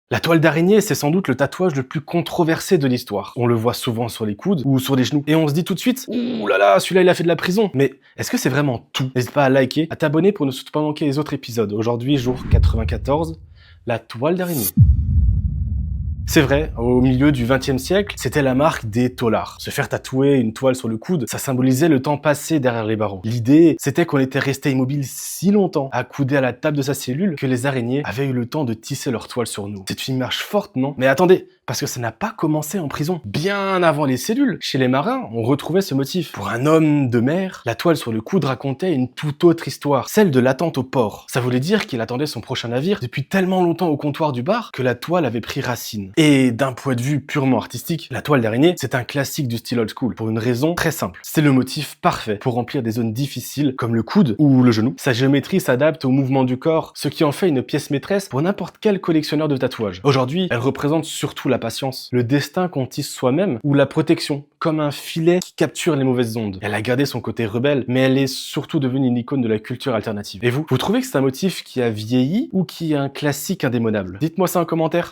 La toile d'araignée, c'est sans doute le tatouage le plus controversé de l'histoire. On le voit souvent sur les coudes ou sur les genoux. Et on se dit tout de suite, ouh là là, celui-là il a fait de la prison. Mais est-ce que c'est vraiment tout? N'hésite pas à liker, à t'abonner pour ne surtout pas manquer les autres épisodes. Aujourd'hui, jour 94, la toile d'araignée. C'est vrai, au milieu du XXe siècle, c'était la marque des taulards. Se faire tatouer une toile sur le coude, ça symbolisait le temps passé derrière les barreaux. L'idée, c'était qu'on était resté immobile si longtemps, accoudé à la table de sa cellule, que les araignées avaient eu le temps de tisser leur toile sur nous. C'est une image forte, non? Mais attendez, parce que ça n'a pas commencé en prison. Bien avant les cellules, chez les marins, on retrouvait ce motif. Pour un homme de mer, la toile sur le coude racontait une toute autre histoire, celle de l'attente au port. Ça voulait dire qu'il attendait son prochain navire depuis tellement longtemps au comptoir du bar que la toile avait pris racine. Et d'un point de vue purement artistique, la toile d'araignée, c'est un classique du style old school, pour une raison très simple. C'est le motif parfait pour remplir des zones difficiles, comme le coude ou le genou. Sa géométrie s'adapte au mouvement du corps, ce qui en fait une pièce maîtresse pour n'importe quel collectionneur de tatouages. Aujourd'hui, elle représente surtout la patience, le destin qu'on tisse soi-même, ou la protection, comme un filet qui capture les mauvaises ondes. Elle a gardé son côté rebelle, mais elle est surtout devenue une icône de la culture alternative. Et vous trouvez que c'est un motif qui a vieilli ou qui est un classique indémodable? Dites-moi ça en commentaire.